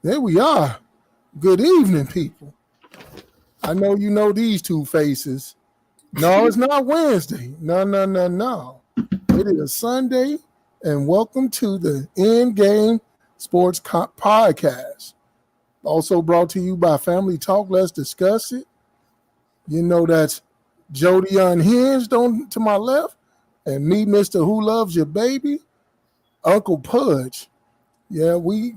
There we are. Good evening, people. I know you know these two faces. No, it's not Wednesday. No, no, no, no. It is Sunday, and welcome to the Endgame Podcast. Also brought to you by Family Talk. Let's discuss it. You know that's Jody Unhinged on to my left, and me, Mr. Who Loves Your Baby, Uncle Pudge. Yeah, we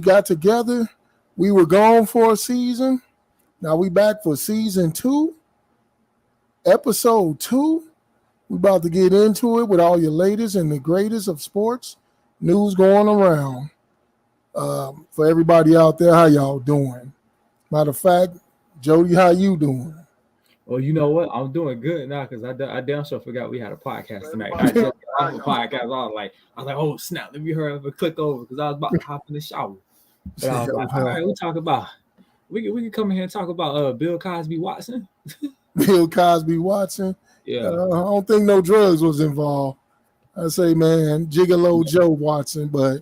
got together. We were gone for a season. Now we back for season 2, episode 2. We about to get into it with all your latest and the greatest of sports news going around. For everybody out there, how y'all doing? Matter of fact, Jody, how you doing? Well, you know what? I'm doing good now because I damn sure forgot we had a podcast tonight. I just got off a podcast. I was like, oh snap! Let me hurry up and click over because I was about to hop in the shower. But I was like, all right, we can come in here and talk about Bill Cosby Watson. Bill Cosby Watson. Yeah. I don't think no drugs was involved. I say, man, Gigolo Joe Watson, but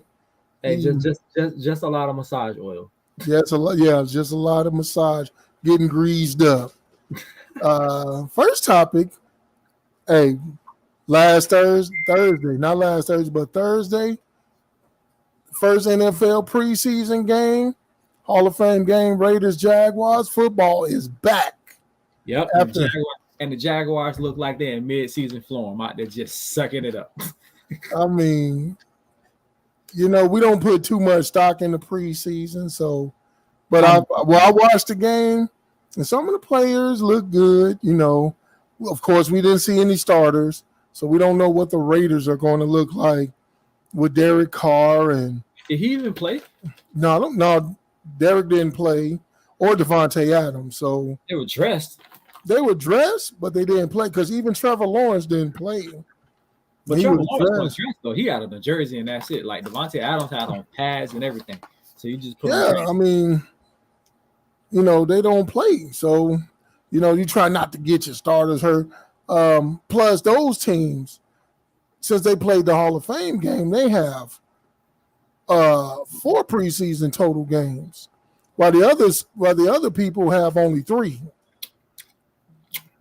hey, just a lot of massage oil. Just a lot of massage, getting greased up. First topic, hey, not last Thursday, but Thursday, first NFL preseason game, Hall of Fame game, Raiders Jaguars. Football is back. Yep. And the Jaguars look like they're in mid-season form out there just sucking it up. I mean, we don't put too much stock in the preseason, so. But I watched the game, and some of the players look good. Of course, we didn't see any starters, so we don't know what the Raiders are going to look like with Derek Carr and. Did he even play? No. Derek didn't play, or Devontae Adams. So they were dressed. But they didn't play because even Trevor Lawrence didn't play. But Trevor Lawrence was dressed though. He had on a jersey and that's it. Like Devontae Adams had on pads and everything. So you just put. Yeah, I mean. They don't play. So, you try not to get your starters hurt. Plus, those teams, since they played the Hall of Fame game, they have 4 preseason total games, while the other people have only 3.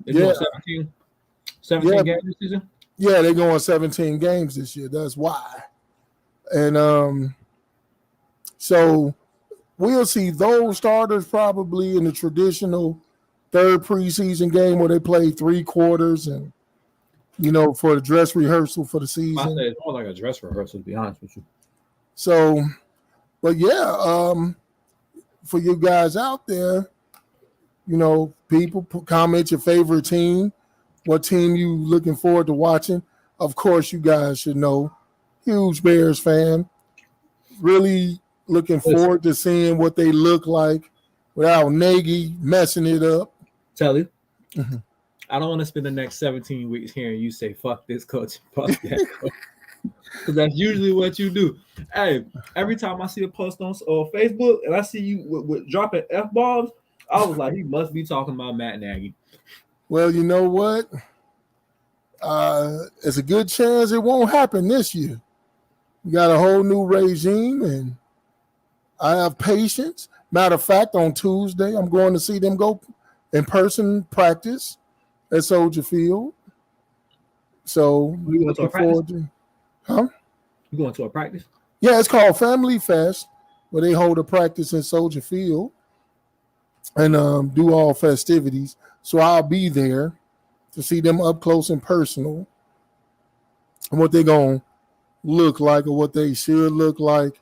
They're 17 games this season? Yeah, they're going 17 games this year. That's why. And so we'll see those starters probably in the traditional 3rd preseason game where they play 3 quarters and, for the dress rehearsal for the season. It's more like a dress rehearsal, to be honest with you. So, but yeah, for you guys out there, people comment your favorite team, what team you looking forward to watching. Of course, you guys should know, huge Bears fan, really looking forward to seeing what they look like without Nagy messing it up. Tell you, I don't want to spend the next 17 weeks hearing you say, fuck this coach, fuck that coach. Because that's usually what you do. Hey, every time I see a post on Facebook and I see you with dropping F-bombs, I was like, he must be talking about Matt Nagy. Well, you know what? It's a good chance it won't happen this year. We got a whole new regime, and I have patience. Matter of fact, on Tuesday, I'm going to see them go in person practice at Soldier Field. So we looking forward to. Huh? You going to a practice? Yeah, it's called Family Fest, where they hold a practice in Soldier Field and do all festivities. So I'll be there to see them up close and personal and what they're going to look like or what they should look like.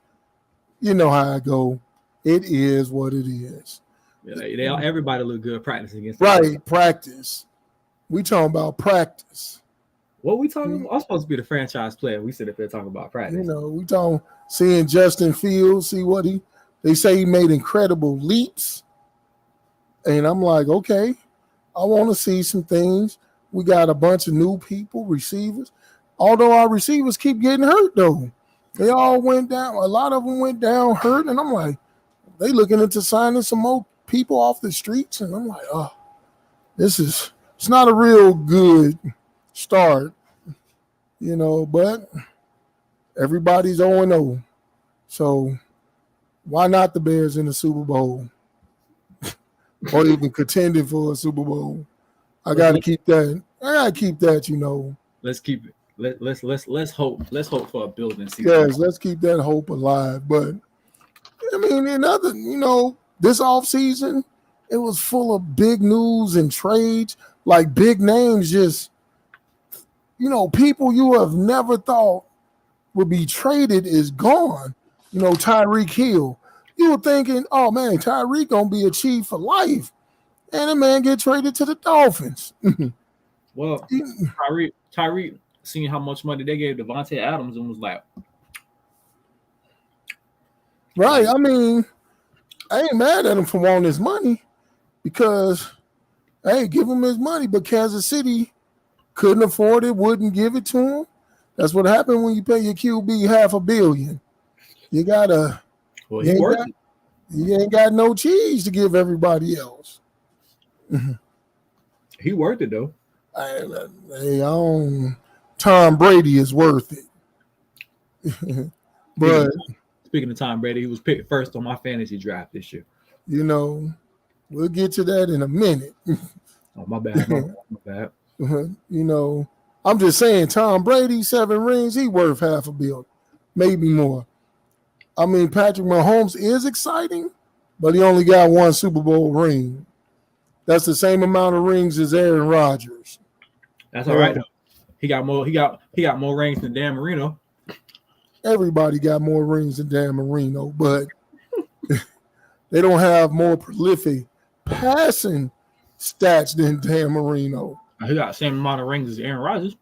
You know how I go. It is what it is. Yeah, everybody look good practicing against. Right, practice. We talking about practice. What we talking about? I'm supposed to be the franchise player. We sit up there talking about practice. We talking seeing Justin Fields, see what they say he made incredible leaps. And I'm like, okay, I want to see some things. We got a bunch of new people, receivers. Although our receivers keep getting hurt, though. They all went down. A lot of them went down hurt. And I'm like, they looking into signing some more people off the streets. And I'm like, oh, it's not a real good start, but everybody's 0-0. So Why not the Bears in the Super Bowl or even contending for a Super Bowl? I got to keep that. Let's keep it. Let's hope. Let's hope for a building season. Yes, let's keep that hope alive. But I mean, this offseason, it was full of big news and trades, like big names, just people you have never thought would be traded is gone. Tyreek Hill. You were thinking, oh man, Tyreek gonna be a Chief for life, and the man get traded to the Dolphins. Well, Tyreek, seeing how much money they gave Devontae Adams, and was like, right. I mean, I ain't mad at him for wanting his money because, hey, give him his money. But Kansas City couldn't afford it, wouldn't give it to him. That's what happened when you pay your QB $500 million. You gotta. well, you ain't got no cheese to give everybody else. He worth it though. Tom Brady is worth it. But speaking of Tom Brady, he was picked first on my fantasy draft this year. We'll get to that in a minute. Oh, my bad. My bad. I'm just saying, Tom Brady, 7 rings, he worth $500 million, maybe more. I mean, Patrick Mahomes is exciting, but he only got 1 Super Bowl ring. That's the same amount of rings as Aaron Rodgers. That's all right though. He got more rings than Dan Marino. Everybody got more rings than Dan Marino, but they don't have more prolific passing stats than Dan Marino. He got the same amount of rings as Aaron Rodgers.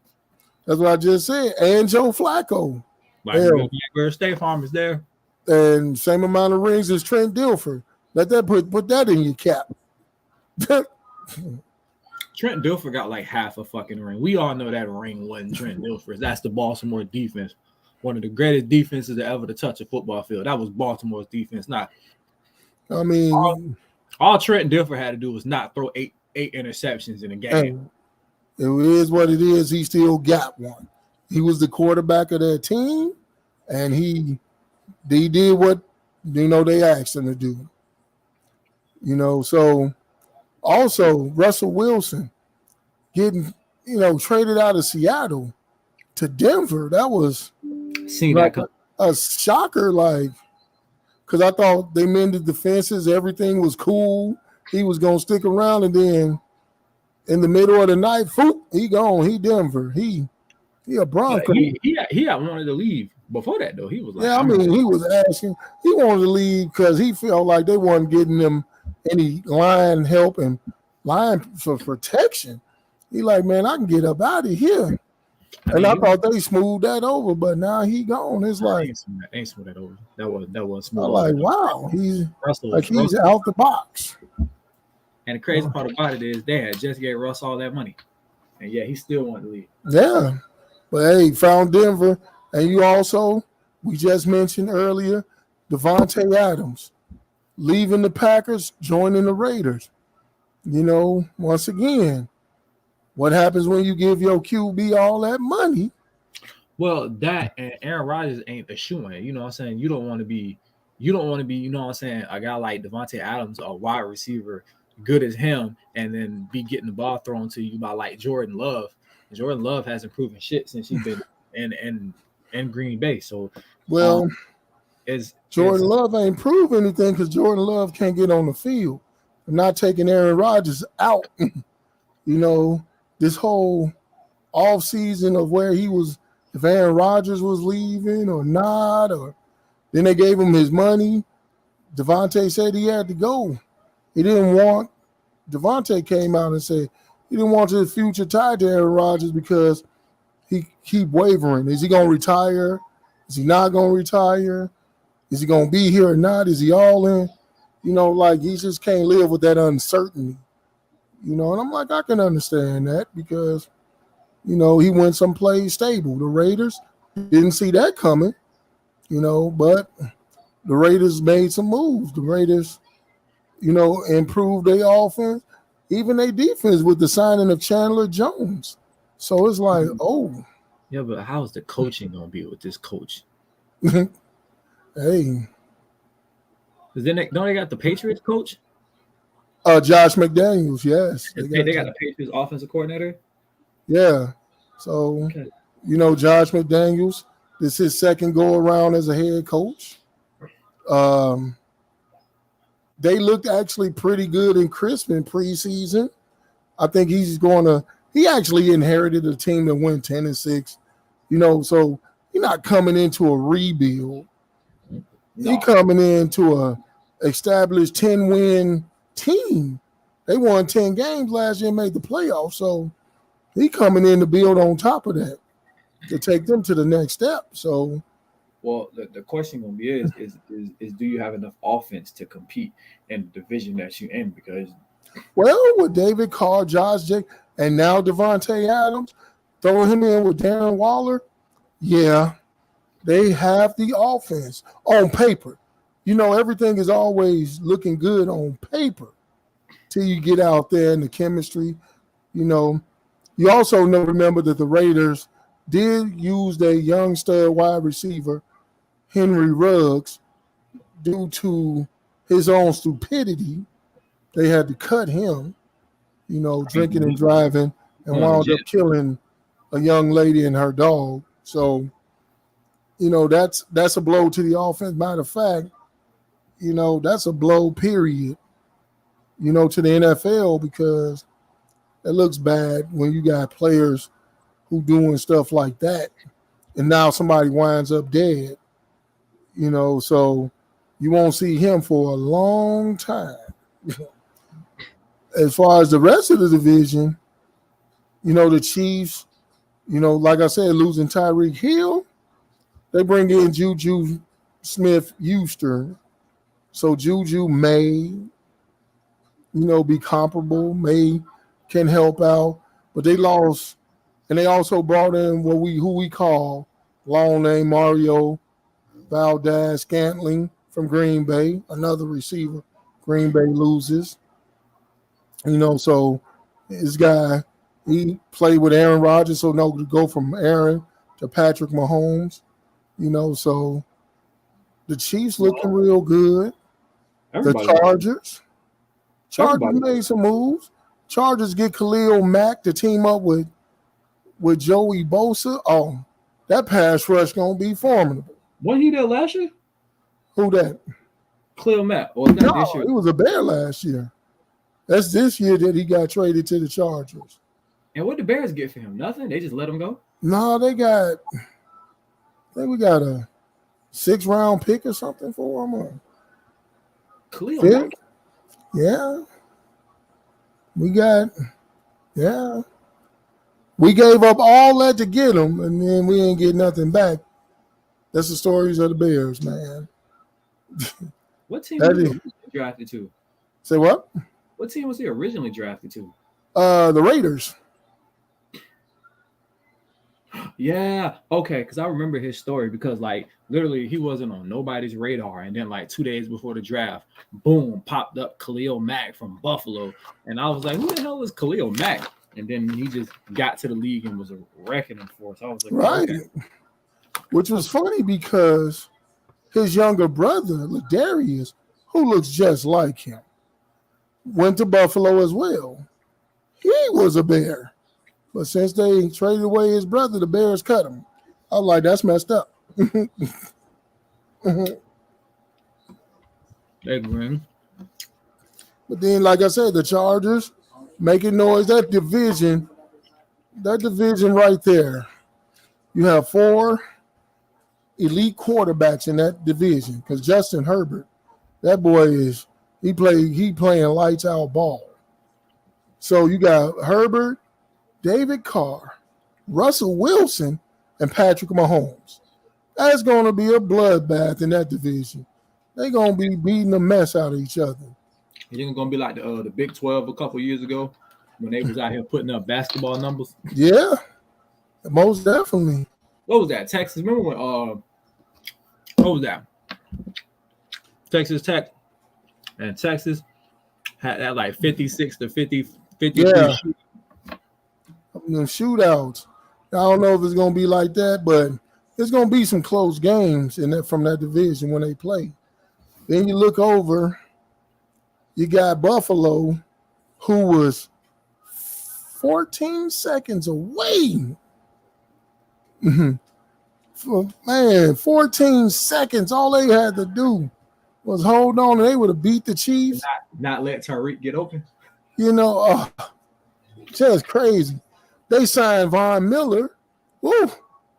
That's what I just said. And Joe Flacco. Like State Farm is there. And same amount of rings as Trent Dilfer. Let that put that in your cap. Trent Dilfer got like half a fucking ring. We all know that ring wasn't Trent Dilfer's. That's the Baltimore defense. One of the greatest defenses ever to touch a football field. That was Baltimore's defense. I mean, all Trent Dilfer had to do was not throw eight interceptions in a game. It is what it is. He still got one. He was the quarterback of that team, and he did what they asked him to do. So also Russell Wilson getting traded out of Seattle to Denver. That was a shocker, because I thought they mended the fences, everything was cool. He was gonna stick around, and then in the middle of the night, he gone. He Denver. He a Bronco. He had wanted to leave before that though. He was like, he was asking. He wanted to leave because he felt like they weren't getting him any line help and line for protection. He like, man, I can get up out of here. I thought they smoothed that over, but now he gone. It's like ain't smooth that over. That was smooth. I'm like, wow, he's Russell, out the box. And the crazy part about it is they had just gave Russ all that money, and yeah, he still wanted to leave. Yeah, but hey, found Denver, and you also we just mentioned earlier Devontae Adams leaving the Packers, joining the Raiders. Once again, what happens when you give your QB all that money? Well, that and Aaron Rodgers ain't a shoe-in. You know what I'm saying? You don't want to be, you know what I'm saying, a guy like Devontae Adams, a wide receiver, good as him, and then be getting the ball thrown to you by like Jordan Love. And Jordan Love hasn't proven shit since he's been in Green Bay. So Jordan Love ain't proved anything because Jordan Love can't get on the field. I'm not taking Aaron Rodgers out. This whole off season of where he was, if Aaron Rodgers was leaving or not, or then they gave him his money. Devontae said he had to go. He didn't want. Devontae came out and said he didn't want his future tied to Aaron Rodgers because he keep wavering. Is he going to retire? Is he not going to retire? Is he going to be here or not? Is he all in? He just can't live with that uncertainty. And I'm like, I can understand that because, he went someplace stable. The Raiders didn't see that coming, but the Raiders made some moves. The Raiders, improved their offense, even their defense with the signing of Chandler Jones. So it's like, oh. Yeah, but how's the coaching going to be with this coach? Hey, Then don't they got the Patriots coach? Josh McDaniels, yes. They got the Patriots offensive coordinator. Yeah. So, Okay. Josh McDaniels, this is his second go around as a head coach. They looked actually pretty good and crisp in preseason. I think he actually inherited a team that went 10-6, so he's not coming into a rebuild. No. He coming into a established 10-win team. They won 10 games last year and made the playoffs. So he coming in to build on top of that to take them to the next step. So, well, the question gonna be is do you have enough offense to compete in the division that you in? Because with David Carr, Josh Jake, and now Devontae Adams, throwing him in with Darren Waller, yeah, they have the offense on paper. Everything is always looking good on paper till you get out there and the chemistry. You also remember that the Raiders did use their young stud wide receiver, Henry Ruggs, due to his own stupidity. They had to cut him, drinking and driving, and wound up killing a young lady and her dog. So, that's a blow to the offense. Matter of fact, that's a blow, period, to the NFL, because it looks bad when you got players who doing stuff like that, and now somebody winds up dead, so you won't see him for a long time. As far as the rest of the division, the Chiefs, like I said, losing Tyreek Hill, they bring in Juju Smith-Schuster. So Juju may, be comparable, can help out, but they lost, and they also brought in who we call long name Mario Valdez-Scantling from Green Bay, another receiver. Green Bay loses. So this guy, he played with Aaron Rodgers, so to go from Aaron to Patrick Mahomes, so the Chiefs looking real good. The Chargers made some moves. Chargers get Khalil Mack to team up with Joey Bosa. Oh, that pass rush gonna be formidable. Wasn't he there last year? Who that? Khalil Mack. No, this year? He was a Bear last year. That's this year that he got traded to the Chargers. And what did the Bears get for him? Nothing? They just let him go? No, I think we got a 6th-round pick or something for him. Khalil Mack? Yeah. We gave up all that to get him, and then we ain't get nothing back. That's the stories of the Bears, man. What team was he drafted to? Say what? What team was he originally drafted to? The Raiders. Yeah, okay, because I remember his story, because literally he wasn't on nobody's radar, and then 2 days before the draft, boom, popped up Khalil Mack from Buffalo, and I was like, who the hell is Khalil Mack? And then he just got to the league and was a reckoning for us. I was like, right, okay. Which was funny because his younger brother Ladarius, who looks just like him, went to Buffalo as well. He was a Bear. But since they traded away his brother, the Bears cut him. I was like, that's messed up. Hey, Glenn. But then, like I said, the Chargers making noise. That division right there, you have 4 elite quarterbacks in that division, because Justin Herbert, that boy he playing lights out ball. So you got Herbert, David Carr, Russell Wilson, and Patrick Mahomes. That's going to be a bloodbath in that division. They're going to be beating the mess out of each other. You think it's going to be like the Big 12 a couple years ago when they was out here putting up basketball numbers? Yeah, most definitely. What was that? Texas? Remember when? What was that? Texas Tech, and Texas had that 56 to 50, 53. Yeah. Shootouts. I don't know if it's going to be like that, but there's going to be some close games from that division when they play. Then you look over, you got Buffalo, who was 14 seconds away. Man, 14 seconds. All they had to do was hold on, and they would have beat the Chiefs. Not let Tariq get open. You know, just crazy. They signed Von Miller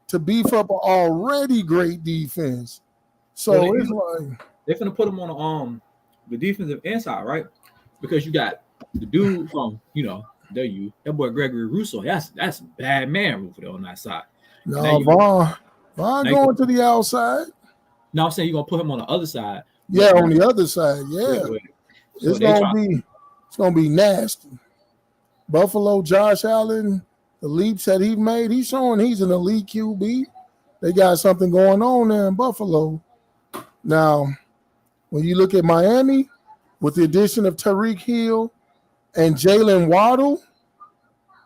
to beef up an already great defense. So it's like they're gonna put him on the defensive inside, right? Because you got the dude from that boy Gregory Rousseau. That's a bad man over there on that side. No, Von going to the outside. No, I'm saying you're gonna put him on the other side. Yeah, on the other side. Yeah, it's gonna be nasty. Buffalo, Josh Allen, the leaps that he made, he's showing he's an elite QB. They got something going on there in Buffalo. Now, when you look at Miami, with the addition of Tyreek Hill and Jalen Waddle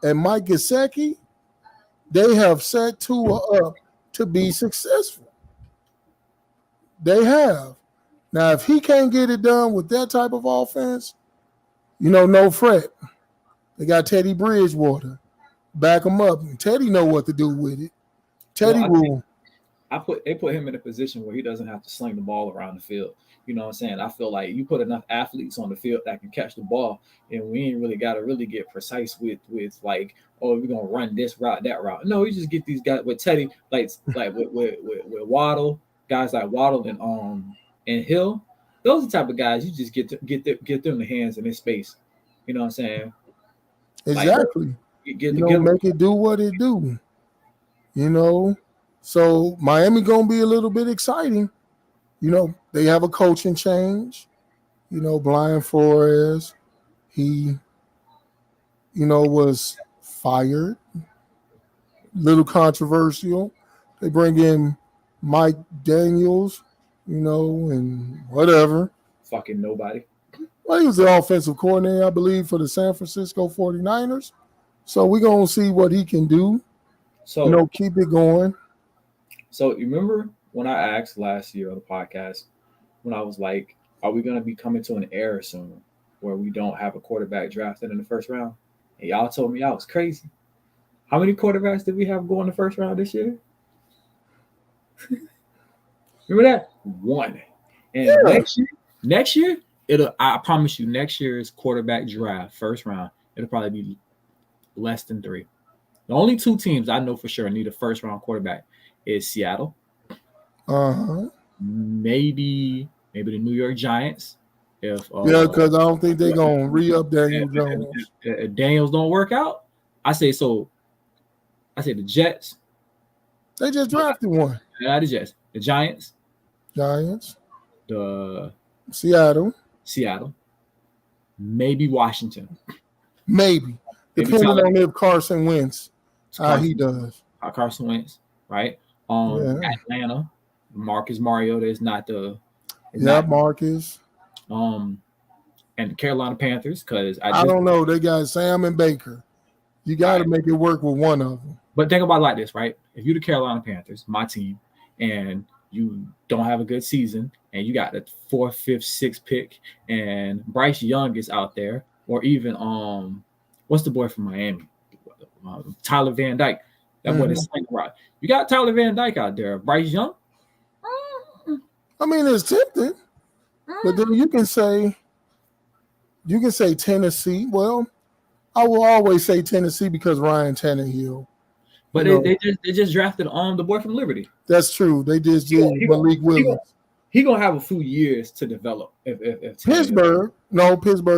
and Mike Gesicki, they have set Tua up to be successful. They have. Now, if he can't get it done with that type of offense, no fret. They got Teddy Bridgewater. Back him up. And Teddy know what to do with it. Teddy will. They put him in a position where he doesn't have to sling the ball around the field. You know what I'm saying? I feel like you put enough athletes on the field that can catch the ball, and we ain't really got to really get precise with like, oh, we're gonna run this route, that route. No, you just get these guys with Teddy, like with Waddle, guys like Waddle and Hill. Those are the type of guys you just get them in the hands and in space. You know what I'm saying? Exactly. Like, make it do what it do. So Miami gonna be a little bit exciting. They have a coaching change. Brian Flores, he, was fired. Little controversial. They bring in Mike Daniels, and whatever. Fucking nobody. Well, he was the offensive coordinator, I believe, for the San Francisco 49ers. So we're going to see what he can do. So, keep it going. So you remember when I asked last year on the podcast, when I was like, are we going to be coming to an era soon where we don't have a quarterback drafted in the first round? And y'all told me I was crazy. How many quarterbacks did we have go in the first round this year? Remember that? One. And next year, I promise you, next year's quarterback draft, first round, it'll probably be less than 3. The only 2 teams I know for sure need a first round quarterback is Seattle. Maybe the New York Giants. Because I don't think they're gonna re-up Daniel Jones. If Daniels don't work out, I say the Jets. They just drafted one. Yeah, the Jets. The Giants. The Seattle. Maybe Washington. Maybe. Depending on if Carson Wentz, how he does. How Carson Wentz, right? Atlanta. Marcus Mariota is not the. Marcus. And the Carolina Panthers, because I don't know. They got Sam and Baker. You got to make it work with one of them. But think about it like this, right? If you're the Carolina Panthers, my team, and you don't have a good season, and you got the 4th, 5th, 6th pick, and Bryce Young is out there, or even what's the boy from Miami? Tyler Van Dyke. That boy is right. You got Tyler Van Dyke out there. Bryce Young. I mean, it's tempting, but then you can say Tennessee. Well, I will always say Tennessee because Ryan Tannehill. But they just drafted the boy from Liberty. That's true. They just did Malik Willis. He gonna have a few years to develop. If Pittsburgh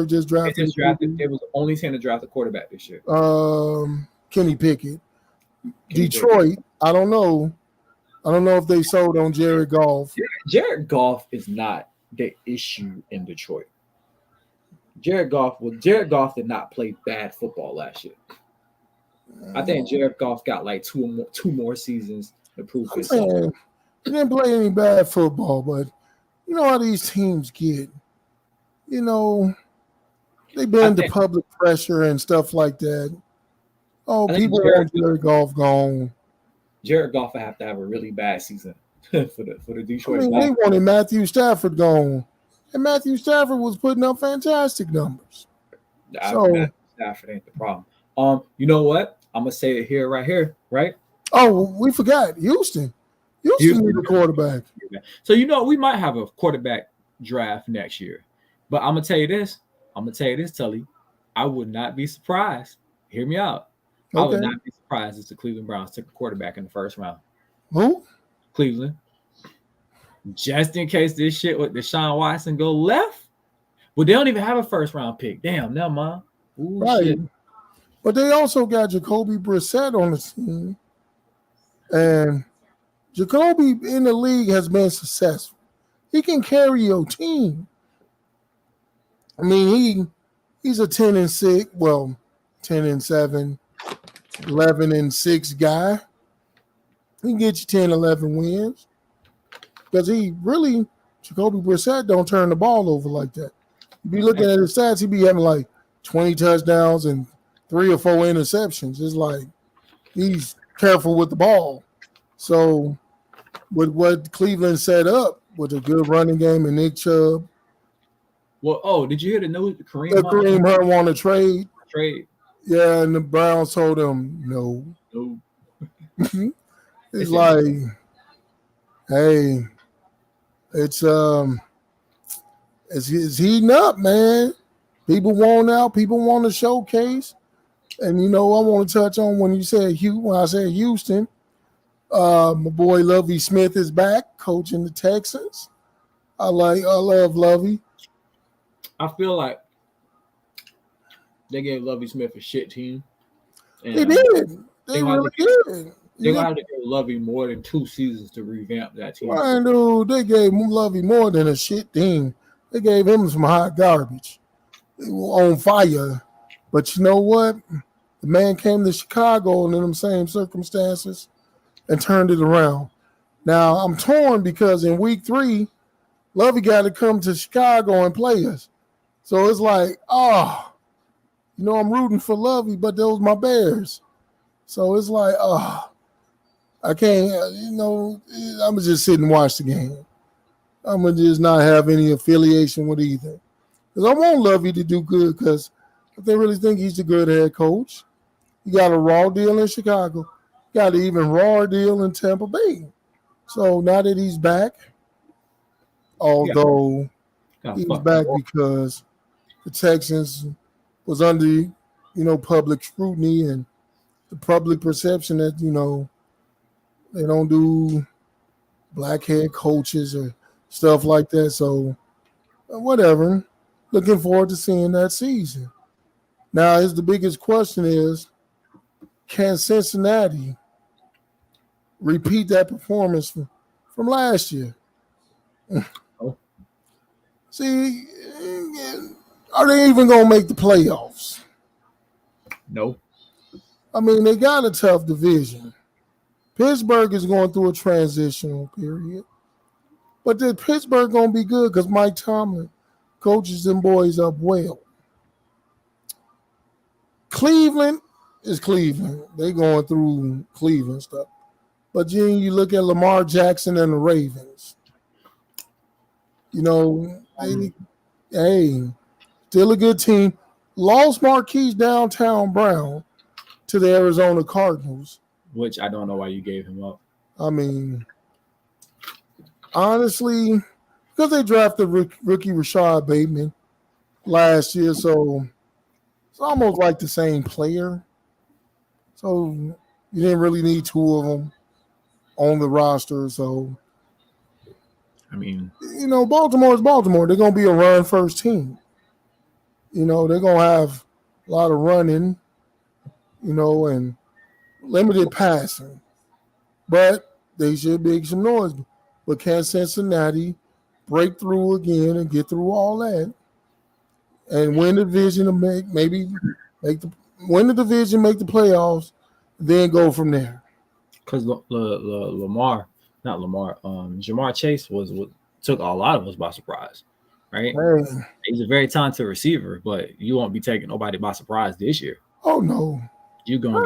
just drafted. They was the only team to draft a quarterback this year. Kenny Pickett. Detroit. I don't know. I don't know if they sold on Jared Goff. Jared Goff is not the issue in Detroit. Jared Goff did not play bad football last year. I think Jared Goff got like two more seasons to prove himself. He didn't play any bad football, but you know how these teams get. They bend the public pressure and stuff like that. Oh, people want Jared Goff gone. Jared Goff would have to have a really bad season for the Detroit. They wanted Matthew Stafford gone. and Matthew Stafford was putting up fantastic numbers. Matthew Stafford ain't the problem. You know what? I'm gonna say it here, right? Oh, we forgot Houston. Houston need a quarterback. So we might have a quarterback draft next year. But I'm gonna tell you this, Tully. I would not be surprised. Hear me out. I would not be surprised if the Cleveland Browns took a quarterback in the first round. Who? Cleveland. Just in case this shit with Deshaun Watson go left. But they don't even have a first round pick. Damn, never mind. Ooh, right. Shit. But they also got Jacoby Brissett on the team. And Jacoby in the league has been successful. He can carry your team. I mean, he's a 10-6, well, 10-7, 11-6 guy. He can get you 10, 11 wins. Because Jacoby Brissett don't turn the ball over like that. You be looking at his stats, he be having like 20 touchdowns and 3 or 4 interceptions. It's like he's careful with the ball. So with what Cleveland set up with a good running game and Nick Chubb. Well, did you hear the news? Kareem Hunt want to trade. Trade. Yeah, and the Browns told him no. It's like, hey, it's heating up, man. People want out. People want to showcase. And I want to touch on when I said Houston. My boy Lovie Smith is back coaching the Texans. I love Lovie. I feel like they gave Lovie Smith a shit team. And they did. They really did. They're going to have to give Lovie more than 2 seasons to revamp that team. Man, dude, they gave Lovie more than a shit team. They gave him some hot garbage. They were on fire. But you know what? The man came to Chicago in them same circumstances and turned it around. Now, I'm torn because in week 3, Lovie got to come to Chicago and play us. So it's like, I'm rooting for Lovie, but those my Bears. So it's like, I can't, I'm going to just sit and watch the game. I'm going to just not have any affiliation with either. Because I want Lovie to do good because if they really think he's a good head coach, he got a raw deal in Chicago, got an even rawer deal in Tampa Bay. So now that he's back, although he's back because the Texans was under, public scrutiny and the public perception that, they don't do black head coaches or stuff like that. So whatever. Looking forward to seeing that season. Now, the biggest question is, can Cincinnati repeat that performance from last year? See, are they even going to make the playoffs? No. I mean, they got a tough division. Pittsburgh is going through a transitional period. But then Pittsburgh going to be good because Mike Tomlin coaches them boys up well. Cleveland is Cleveland. They going through Cleveland stuff. But then you look at Lamar Jackson and the Ravens. Still a good team. Lost Marquise Downtown Brown to the Arizona Cardinals. Which I don't know why you gave him up. I mean, honestly, because they drafted rookie Rashad Bateman last year, so it's almost like the same player. So you didn't really need 2 of them on the roster. So, I mean, Baltimore is Baltimore. They're going to be a run-first team. They're going to have a lot of running, and limited passing. But they should make some noise. But can Cincinnati break through again and get through all that and win the division and win the division, make the playoffs, then go from there? Because Jamar Chase took a lot of us by surprise, right? Hey. He's a very talented receiver, but you won't be taking nobody by surprise this year. Oh no, you're gonna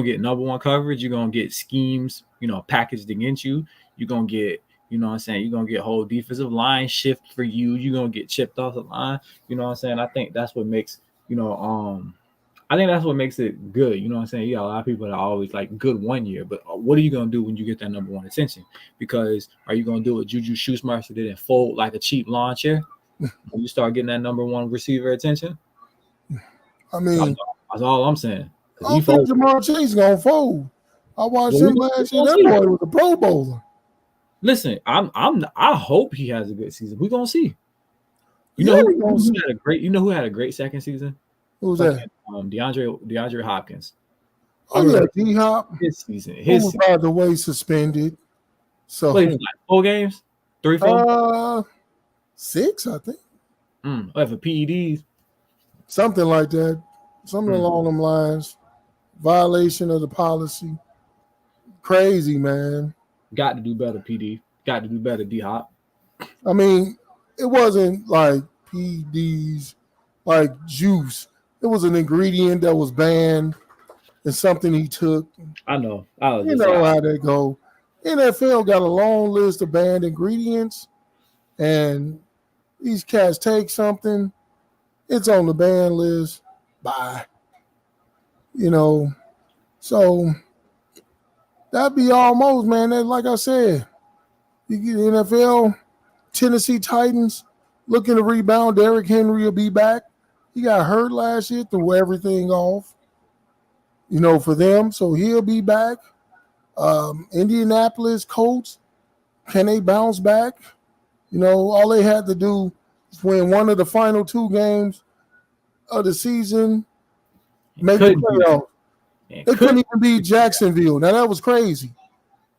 get number 1 coverage. You're gonna get schemes, packaged against you. You're gonna get You know what I'm saying? You're gonna get whole defensive line shift for you. You're gonna get chipped off the line. You know what I'm saying? I think that's what makes, I think that's what makes it good. You know what I'm saying? You got a lot of people that are always like good 1 year, but what are you gonna do when you get that number one attention? Because are you gonna do what Juju Schuster did and fold like a cheap lawn chair when you start getting that number one receiver attention? I mean, that's all I'm saying. I don't think Jamar Chase gonna fold. I watched him last year. That boy was a Pro Bowler. Listen, I hope he has a good season. We're gonna see. You know who had a great second season? Who's that? DeAndre Hopkins. Oh yeah, D-Hop. His season. His was by the way suspended. So played like 4 games, 3, 4, 6, I think. For PEDs, something like that, something along them lines. Violation of the policy. Crazy, man. Got to do better, PD. Got to do better, D-Hop. I mean, it wasn't like PDs, like juice. It was an ingredient that was banned and something he took. I know. You know how they go. NFL got a long list of banned ingredients, and these cats take something. It's on the ban list. Bye. So that'd be almost, man. That, like I said, you get NFL, Tennessee Titans looking to rebound. Derrick Henry will be back. He got hurt last year, threw everything off, for them. So he'll be back. Indianapolis Colts, can they bounce back? All they had to do is win one of the final 2 games of the season, make the playoffs. They couldn't even beat Jacksonville. Now, that was crazy.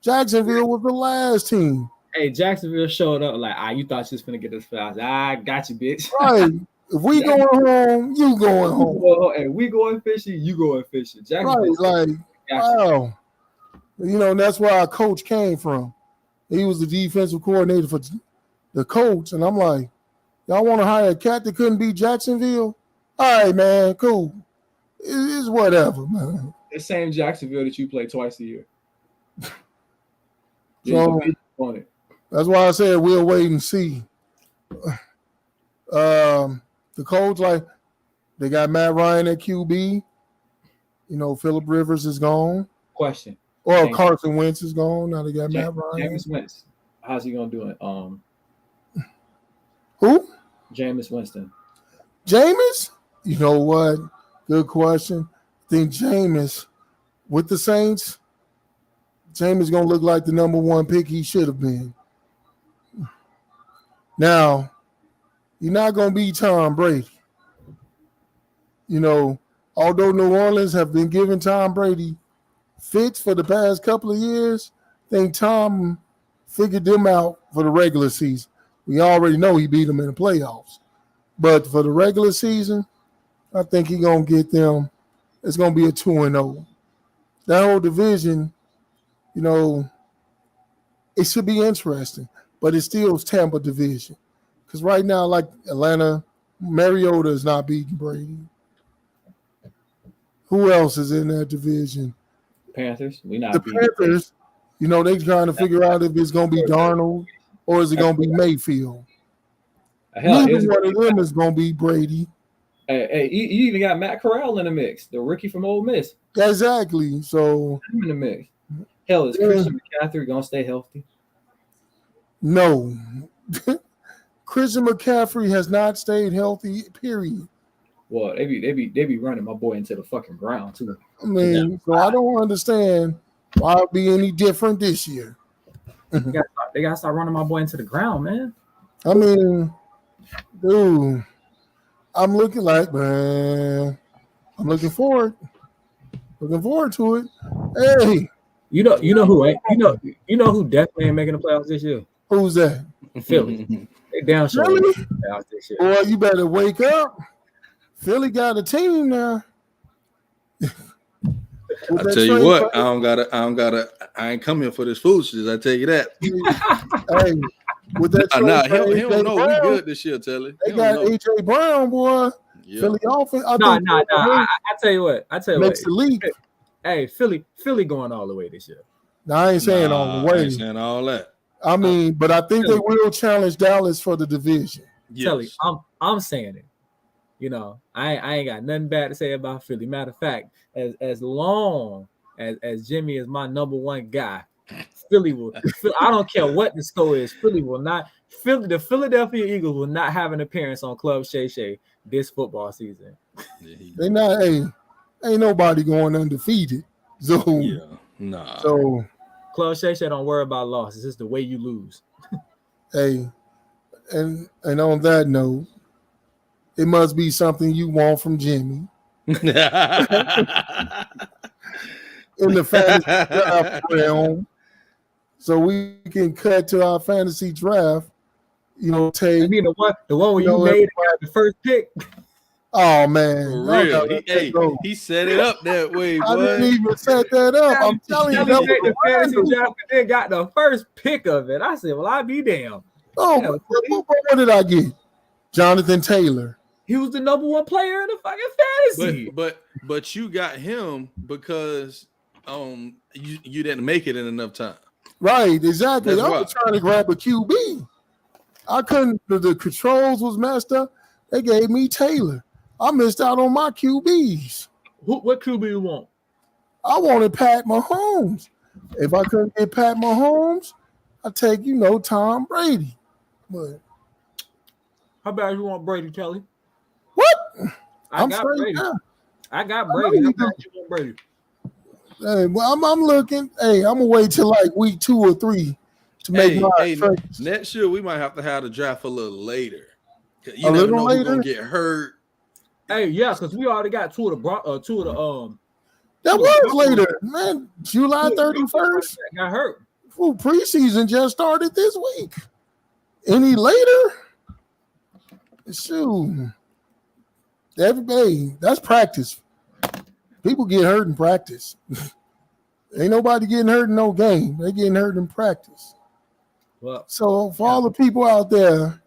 Jacksonville was the last team. Hey, Jacksonville showed up like, you thought you was going to get this fast. I got you, bitch. Right. If we going home, you going home. And we going fishing, you going fishing. Right, like, wow. That's where our coach came from. He was the defensive coordinator for the Colts. And I'm like, y'all want to hire a cat that couldn't beat Jacksonville? All right, man, cool. It's whatever, man. The same Jacksonville that you play twice a year. So that's why I said we'll wait and see. The Colts, like, they got Matt Ryan at QB. Phillip Rivers is gone. Question. Or Carson Wentz is gone. Now they got Matt Ryan. Jameis Winston. How's he gonna do it? Who? Jameis Winston. Jameis? You know what? Good question. I think Jameis with the Saints, Jameis gonna look like the number 1 pick he should have been. Now, you're not gonna beat Tom Brady. Although New Orleans have been giving Tom Brady fits for the past couple of years, I think Tom figured them out for the regular season. We already know he beat them in the playoffs. But for the regular season, I think he's going to get them. It's going to be a 2-0. That whole division, it should be interesting, but it's still Tampa division. Because right now, like Atlanta, Mariota is not beating Brady. Who else is in that division? Panthers. The Panthers, they trying to figure out if it's going to be Darnold or is it going to be Mayfield. Neither one of them is going to be Brady. Hey, you even got Matt Corral in the mix, the rookie from Ole Miss. Exactly. So I'm in the mix. Hell, is Christian McCaffrey gonna stay healthy? No. Christian McCaffrey has not stayed healthy, period. Well, they be running my boy into the fucking ground too. I mean, so I don't understand why it'd be any different this year. They gotta start running my boy into the ground, man. I mean, dude, I'm looking like, man, I'm looking forward to it. Hey, you know who ain't, you know who definitely ain't making the playoffs this year? Who's that? Philly. They down short Really? the playoffs this year. Boy, you better wake up. Philly got a team now. I tell you what, I ain't come here for this foolishness. I tell you that. Hey, with that he don't know we good this year, Telly. They got AJ Brown, boy. Yeah. Philly offense. No. I tell you what. Makes the leap. Hey, Philly going all the way this year. No, I ain't saying all the way. I ain't saying all that. I mean, but I think they will challenge Dallas for the division. Yes. Telly, I'm saying it. You know, I ain't got nothing bad to say about Philly. Matter of fact, as long as Jimmy is my number one guy, Philly will. I don't care what the score is. Philly will not. The Philadelphia Eagles will not have an appearance on Club Shay Shay this football season. They not. Hey, ain't nobody going undefeated. So yeah, nah. So Club Shay Shay don't worry about losses. It's the way you lose. Hey, and on that note, it must be something you want from Jimmy in the fantasy draft realm. So we can cut to our fantasy draft. You know, Tay. I mean the one where you made the first pick. Oh man, for real. He set it up that way, boy. I didn't even set that up. I'm telling you, that the fantasy draft and then got the first pick of it. I said, well, I be damned. Oh, what did I get? Jonathan Taylor. He was the number one player in the fucking fantasy. But you got him because you didn't make it in enough time. Right, exactly. That's I was trying to grab a QB. I couldn't. The controls was messed up. They gave me Taylor. I missed out on my QBs. What QB you want? I wanted Pat Mahomes. If I couldn't get Pat Mahomes, I'd take, Tom Brady. But how about you want Brady, Kelly? What? I got Brady. How about you want Brady? Hey, well, I'm looking. Hey, I'm gonna wait till like week 2 or 3 to make my trades. Next year we might have to have the draft a little later. You never know who's gonna get hurt. Hey, yeah, because we already got two of the That was later, man. July 31st. Got hurt. Ooh, preseason just started this week. Any later? Shoot. Everybody, that's practice. People get hurt in practice. Ain't nobody getting hurt in no game. They getting hurt in practice. Well, so for all the people out there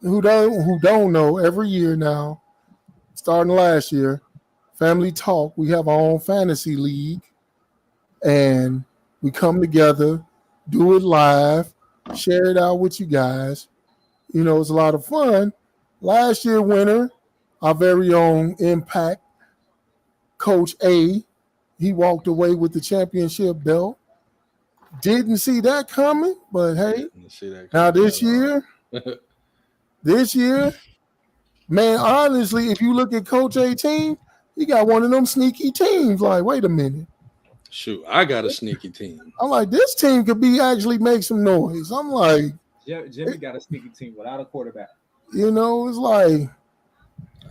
who don't know, every year now, starting last year, Family Talk, we have our own fantasy league, and we come together, do it live, share it out with you guys. It's a lot of fun. Last year winner, our very own Impact Coach A, he walked away with the championship belt. Didn't see that coming, but hey, now this year, man, honestly, if you look at Coach A team, he got one of them sneaky teams. Like, wait a minute. Shoot, I got a sneaky team. I'm like, this team could actually make some noise. I'm like, Jimmy got a sneaky team without a quarterback. It's like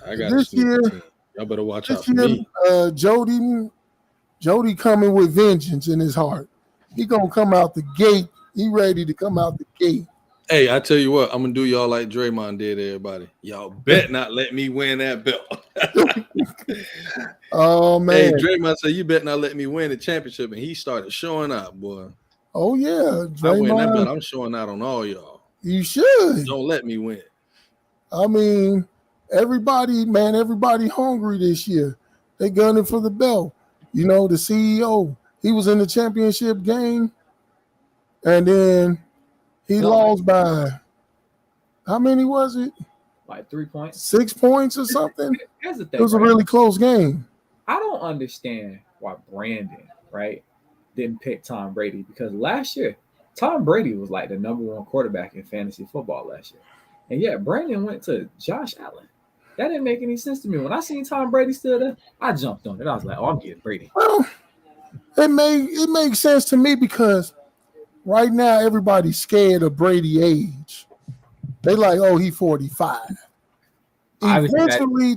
I got this year. Team. Y'all better watch out for me. Jody coming with vengeance in his heart. He gonna come out the gate. He ready to come out the gate. Hey, I tell you what, I'm gonna do y'all like Draymond did, everybody. Y'all bet not let me win that belt. Oh man. Hey, Draymond said you bet not let me win the championship, and he started showing out, boy. Oh yeah. Draymond, I win that belt. I'm showing out on all y'all. You should. Don't let me win. I mean, everybody hungry this year. They gunning for the belt. The CEO, he was in the championship game, and then he lost by how many was it? Like 3 points. 6 points or something. Here's the thing, it was a really close game. I don't understand why Brandon, didn't pick Tom Brady, because last year Tom Brady was like the number one quarterback in fantasy football last year. And yet Brandon went to Josh Allen. That didn't make any sense to me. When I seen Tom Brady still there, I jumped on it. I was like, oh, I'm getting Brady. Well, it makes sense to me because right now everybody's scared of Brady age. They like, oh, he 45. Eventually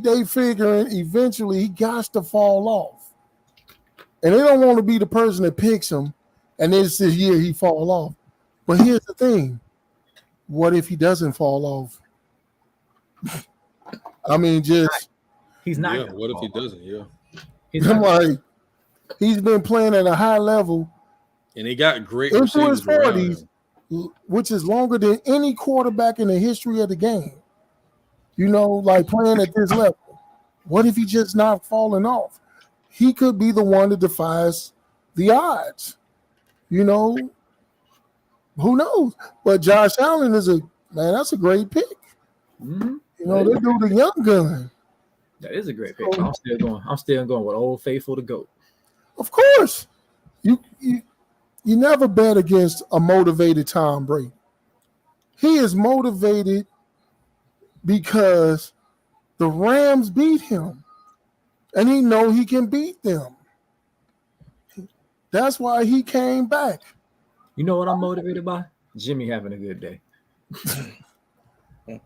he got to fall off. And they don't want to be the person that picks him and this year he fall off. But here's the thing. What if he doesn't fall off? I mean, he's not. Yeah, what if he doesn't? Yeah. I'm like, he's been playing at a high level. And he got great into his 40s, which is longer than any quarterback in the history of the game. Like playing at this level. What if he just not falling off? He could be the one that defies the odds. Who knows? But Josh Allen is that's a great pick. Mm-hmm. You know, they do the young gun. That is a great pick. I'm still going with Old Faithful to GOAT. Of course. You never bet against a motivated Tom Brady. He is motivated because the Rams beat him. And he know he can beat them. That's why he came back. You know what I'm motivated by? Jimmy having a good day.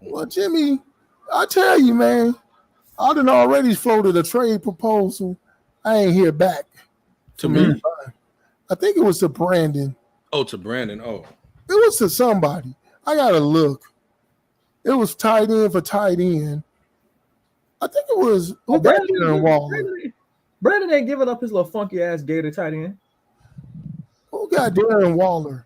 Well, Jimmy, I tell you, man, I done already floated a trade proposal. I ain't hear back. To me? I think it was to Brandon. Oh, to Brandon. Oh. It was to somebody. I got to look. It was tight end for tight end. I think it was Darren Waller. Brandon ain't giving up his little funky ass Gator tight end. Who got Darren Waller?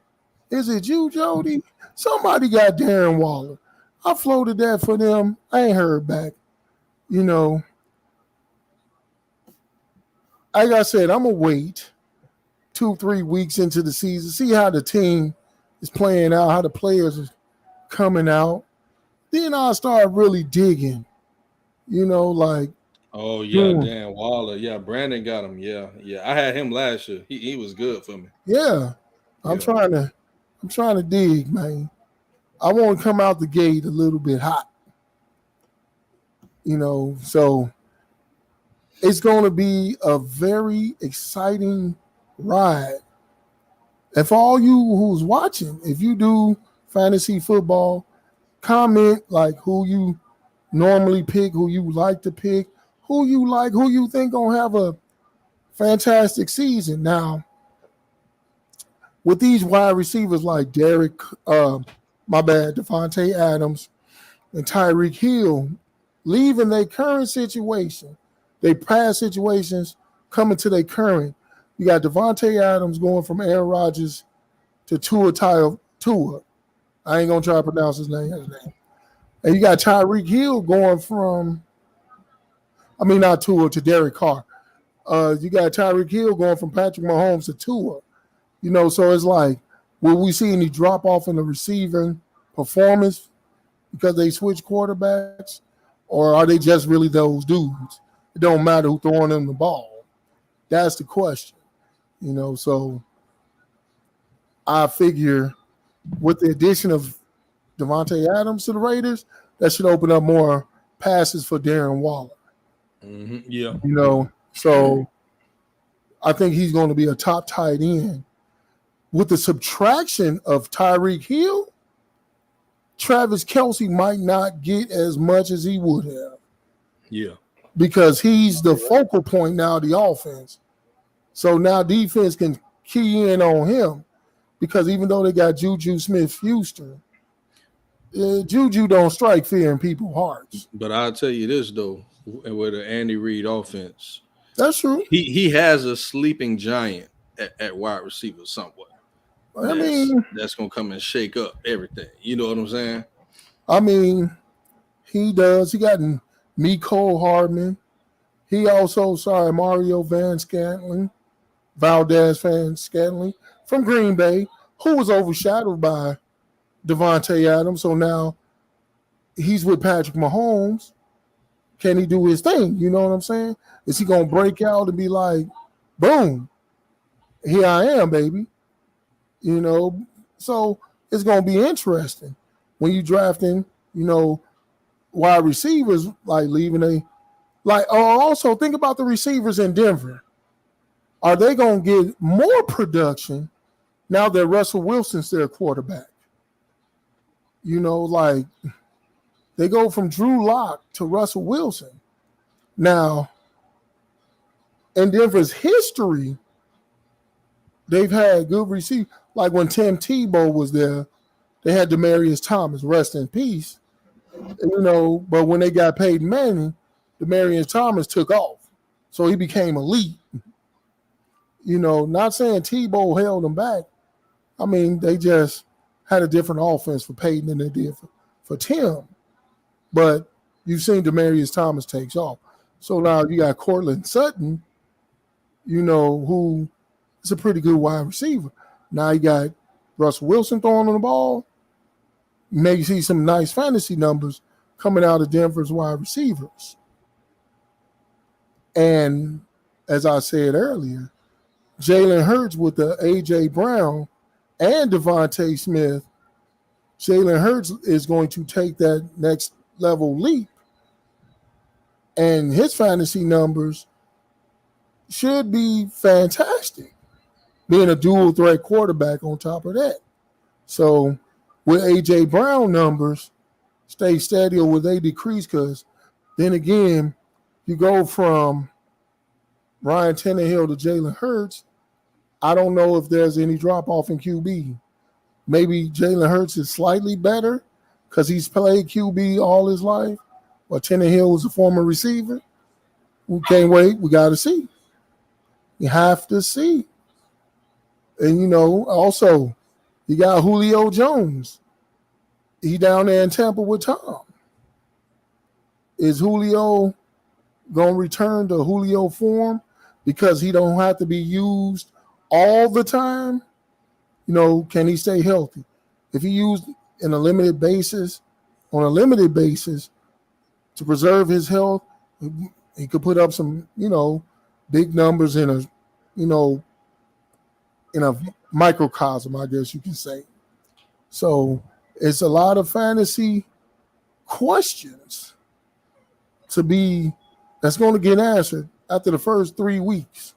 Is it you, Jody? Somebody got Darren Waller. I floated that for them. I ain't heard back. You know, like I said, I'm going to wait 2-3 weeks into the season, see how the team is playing out, how the players are coming out. Then I'll start really digging. You know, like. Oh, yeah, Dan Waller. Yeah, Brandon got him. Yeah. I had him last year. He was good for me. Yeah. I'm trying to dig, man. I want to come out the gate a little bit hot. You know, so it's going to be a very exciting ride. And for all you who's watching, if you do fantasy football, comment like who you normally pick, who you like to pick, who you think gonna have a fantastic season. Now, with these wide receivers like Devontae Adams and Tyreek Hill leaving their current situation, their past situations coming to their current. You got Devontae Adams going from Aaron Rodgers to Tua. I ain't gonna try to pronounce his name. And you got Tyreek Hill going from, not Tua, to Derek Carr. You got Tyreek Hill going from Patrick Mahomes to Tua. You know, so it's like, will we see any drop off in the receiving performance because they switch quarterbacks? Or are they just really those dudes? It don't matter who's throwing them the ball. That's the question. You know, so I figure with the addition of Devontae Adams to the Raiders, that should open up more passes for Darren Waller. Mm-hmm. Yeah. You know, so I think he's going to be a top tight end. With the subtraction of Tyreek Hill, Travis Kelce might not get as much as he would have. Yeah. Because he's the focal point now of the offense. So now defense can key in on him. Because even though they got Juju Smith-Schuster, Juju don't strike fear in people's hearts. But I'll tell you this, though, with the Andy Reid offense. That's true. He has a sleeping giant at wide receiver somewhat. That's going to come and shake up everything. You know what I'm saying? He does. He got Mecole Hardman. He also, Mario Valdez Van Scantling from Green Bay, who was overshadowed by Devontae Adams. So now he's with Patrick Mahomes. Can he do his thing? You know what I'm saying? Is he going to break out and be like, boom, here I am, baby? You know, so it's going to be interesting when you drafting, wide receivers, like also think about the receivers in Denver. Are they going to get more production now that Russell Wilson's their quarterback? You know, like they go from Drew Lock to Russell Wilson. Now, in Denver's history, they've had good receivers. Like when Tim Tebow was there, they had Demaryius Thomas, rest in peace. But when they got Peyton Manning, Demaryius Thomas took off. So he became elite. Not saying Tebow held them back. They just had a different offense for Peyton than they did for Tim. But you've seen Demaryius Thomas takes off. So now you got Cortland Sutton, who is a pretty good wide receiver. Now you got Russell Wilson throwing on the ball, you may see some nice fantasy numbers coming out of Denver's wide receivers. And as I said earlier, Jalen Hurts with the A.J. Brown and Devontae Smith, Jalen Hurts is going to take that next level leap. And his fantasy numbers should be fantastic, being a dual threat quarterback on top of that. So with A.J. Brown numbers stay steady or will they decrease? Because then again, you go from Ryan Tannehill to Jalen Hurts. I don't know if there's any drop off in QB. Maybe Jalen Hurts is slightly better because he's played QB all his life, or Tannehill was a former receiver. We can't wait. We got to see. You have to see. And, also, you got Julio Jones. He down there in Tampa with Tom. Is Julio going to return to Julio form because he don't have to be used all the time? Can he stay healthy? If he used on a limited basis to preserve his health, he could put up some, big numbers in a microcosm, I guess you can say. So it's a lot of fantasy questions that's going to get answered after the first 3 weeks.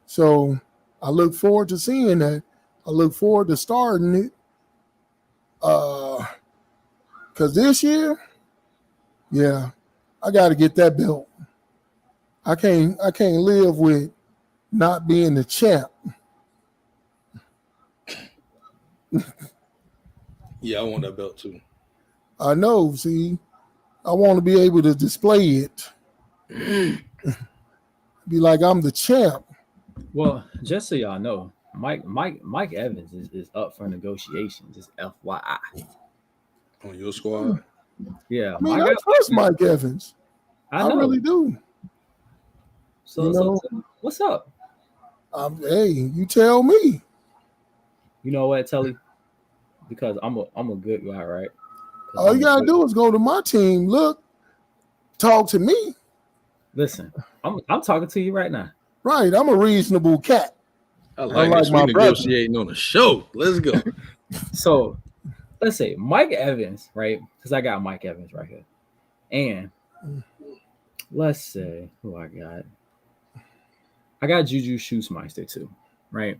So I look forward to seeing that. I look forward to starting it. Because this year, yeah, I got to get that belt. I can't live with not being the champ. Yeah, I want that belt too. I know. See, I want to be able to display it. Be like I'm the champ. Well, just so y'all know, Mike Evans is up for negotiation. Just FYI. On your squad? Yeah. I mean, I trust Mike Evans. I really do. So what's up? Hey, you tell me. You know what, Telly? Because I'm a good guy, right? All you gotta do is go to my team. Look, talk to me. Listen, I'm talking to you right now. Right, I'm a reasonable cat. I like this. We negotiating on the show. Let's go. So let's say Mike Evans, right? Because I got Mike Evans right here. And let's say who I got. I got Juju Schuster too, right?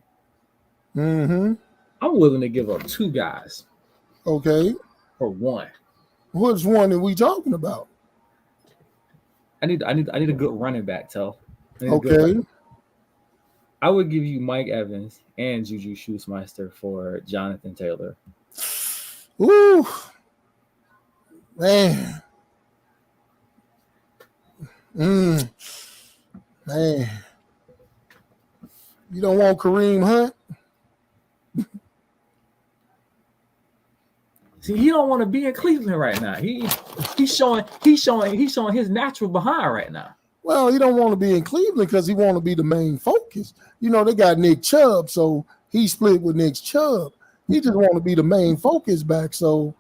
Mm-hmm. I'm willing to give up 2 guys. Okay. For 1. Which one are we talking about? I need a good running back, Tel. Okay. I would give you Mike Evans and Juju Schuster for Jonathan Taylor. Ooh. Man. Man. You don't want Kareem Hunt? See, he don't want to be in Cleveland right now. He's showing his natural behind right now. Well, he don't want to be in Cleveland because he want to be the main focus. They got Nick Chubb, so he split with Nick Chubb. He just want to be the main focus back, so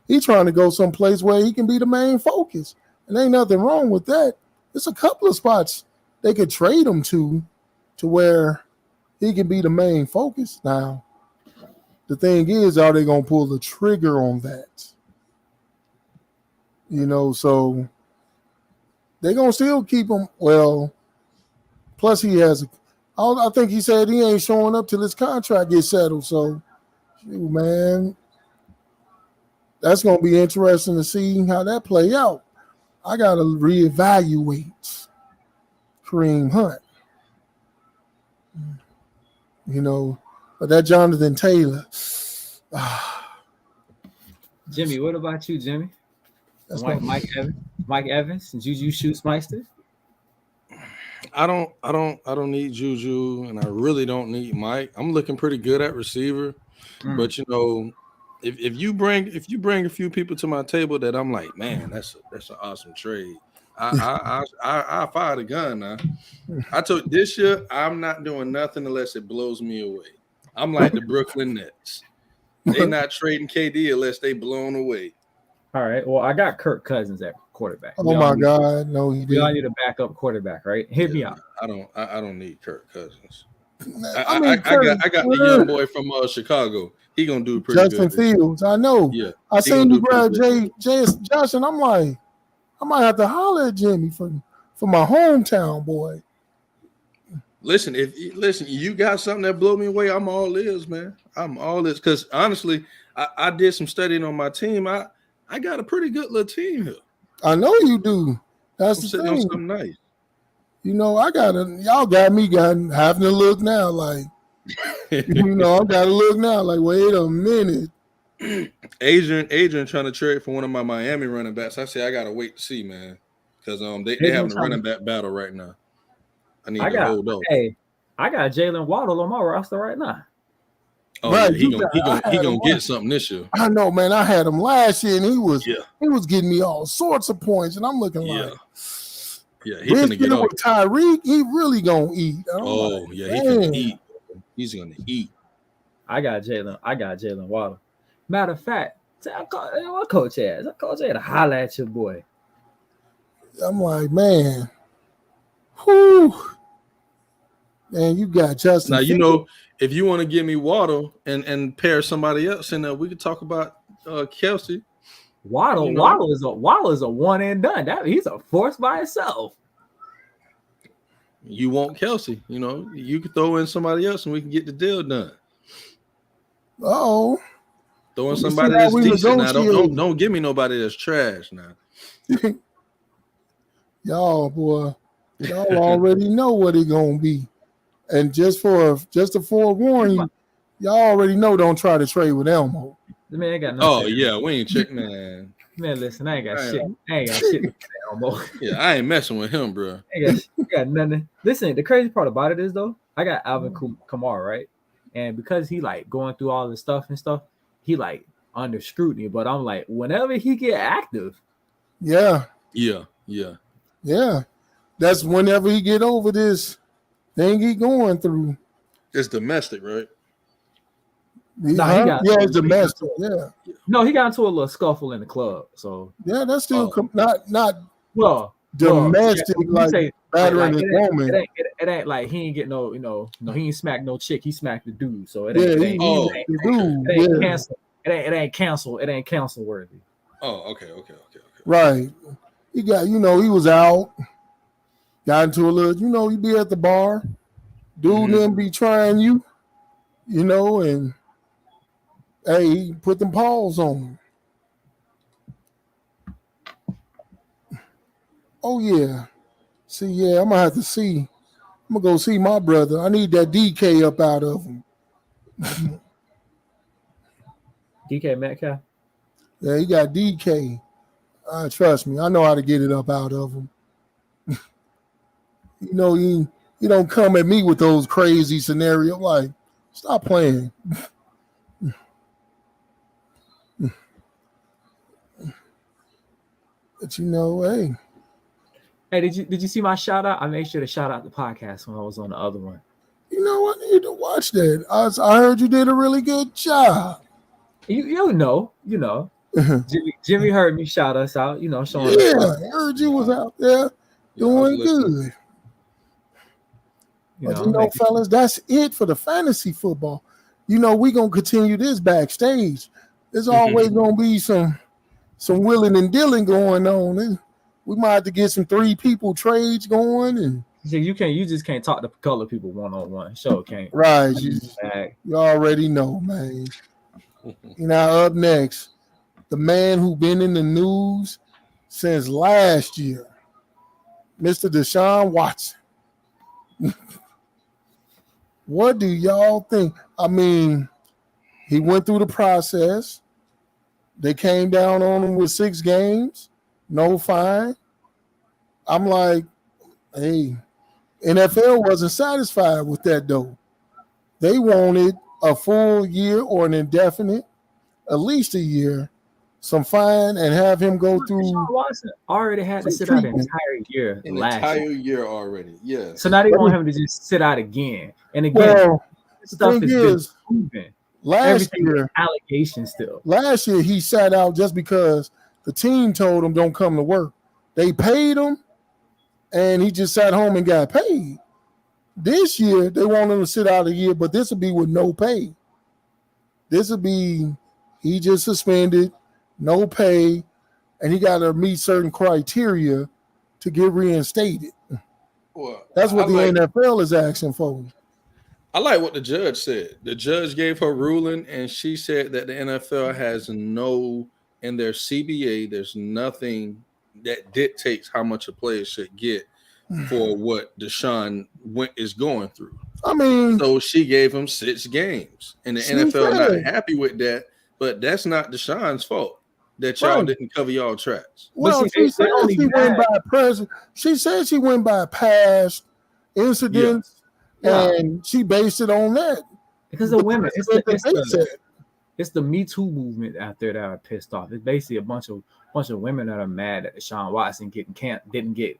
he's trying to go someplace where he can be the main focus. And ain't nothing wrong with that. There's a couple of spots they could trade him to where he can be the main focus. Now, the thing is, are they going to pull the trigger on that? So they're going to still keep him. Well, plus he has, I think he said he ain't showing up till his contract gets settled. So, man, that's going to be interesting to see how that play out. I got to reevaluate Kareem Hunt. But that Jonathan Taylor. Jimmy, what about you, Jimmy? Mike Evans, Juju Schuster. I don't need Juju, and I really don't need Mike. I'm looking pretty good at receiver, but if you bring a few people to my table that I'm like, man, that's an awesome trade. I fire the gun now. I told this year I'm not doing nothing unless it blows me away. I'm like the Brooklyn Nets. They not trading KD unless they blown away. All right. Well, I got Kirk Cousins at quarterback. Oh my God, no, he We all didn't. need a backup quarterback, right? Hit me out. I don't need Kirk Cousins. I mean, I got the young boy from Chicago. He gonna do pretty Justin good. Fields. I know. Yeah, I he seen gonna you do pretty grab good. Josh, and I'm like, I might have to holler at Jimmy for my hometown boy. Listen, if you got something that blow me away, I'm all ears, man. I'm all ears because honestly, I did some studying on my team. I got a pretty good little team here. I know you do. That's I'm the sitting thing. on something nice. You know, y'all got me having to look now like, you know, I got to look now like, wait a minute. Adrian trying to trade for one of my Miami running backs. I say I gotta wait to see, man, because they having a running back battle right now. I need to hold up. Hey, I got Jalen Waddle on my roster right now. Oh right, yeah, he gonna get something this year. I know, man. I had him last year, and he was getting me all sorts of points, and I'm looking like, he's gonna get up. With Tyreek, he really gonna eat. He's gonna eat. He's gonna eat. I got Jalen Waddle. Matter of fact, what coach has? Coach had to holler at your boy. I'm like, man, whoo. Man, you got Justin. Now, you know, if you want to give me Waddle and pair somebody else in there, we could talk about Kelsey. Waddle is a one and done. He's a force by himself. You want Kelsey, you know, you could throw in somebody else and we can get the deal done. Oh. Throwing somebody that's decent now. Don't give me nobody that's trash now. Y'all already know what it gonna be. And just to forewarn you, y'all already know don't try to trade with Elmo. Man, ain't got nothing. Oh yeah, we ain't check, man. Man, listen, I ain't got shit. I ain't got shit with Elmo. Yeah, I ain't messing with him, bro. I got nothing. Listen, the crazy part about it is though, I got Alvin Kamara, right? And because he like going through all this stuff, he like under scrutiny. But I'm like, whenever he get active. Yeah. That's whenever he get over this thing he going through. It's domestic, right? It's domestic. Yeah. No, he got into a little scuffle in the club. So yeah, that's still not domestic like battering his woman. It ain't like he ain't get no, he ain't smacked no chick. He smacked the dude. So it ain't cancel worthy. Oh, okay. Right. He got, he was out, got into a little, you be at the bar, dude then be trying you, and hey, he put them paws on him. Oh yeah. See, I'm gonna have to see. I'm gonna go see my brother. I need that DK up out of him. DK Metcalf? Yeah, he got DK. Trust me, I know how to get it up out of him. You don't come at me with those crazy scenarios. Like, stop playing. But hey. Hey, did you see my shout out? I made sure to shout out the podcast when I was on the other one. You know what? I need to watch that. I heard you did a really good job. You know. Jimmy heard me shout us out, showing us. Yeah, I heard you was out there doing good. But fellas, that's it for the fantasy football. We gonna continue this backstage. There's always gonna be some willing and dealing going on. We might have to get some 3 people trades going, and you just can't talk to color people one-on-one. Sure can't. Right. You already know, man. Up next, the man who been in the news since last year, Mr. Deshaun Watson. What do y'all think? I mean, he went through the process. They came down on him with 6 games, no fine. I'm like, hey, NFL wasn't satisfied with that, though. They wanted a full year or an indefinite, at least a year, some fine, and have him go through. Deshaun Watson already had to sit out an entire year. Year already, yeah. So now they want him to just sit out again and again. this stuff has been proven. last year, allegations still. Last year he sat out just because the team told him don't come to work. They paid him, and he just sat home and got paid. This year they want him to sit out a year, but this will be with no pay. This will be he just suspended, no pay, and he got to meet certain criteria to get reinstated. Well, that's what the NFL is asking for. I like what the judge said. The judge gave her ruling, and she said that the NFL has in their CBA, there's nothing that dictates how much a player should get for what Deshaun is going through. I mean, so she gave him 6 games, and the NFL not happy with that, but that's not Deshaun's fault. That y'all didn't cover y'all tracks. Well, she said she went by present. She said she went by past incidents, and she based it on that. Because the women, it's the Me Too movement out there that are pissed off. It's basically a bunch of women that are mad that Deshaun Watson didn't get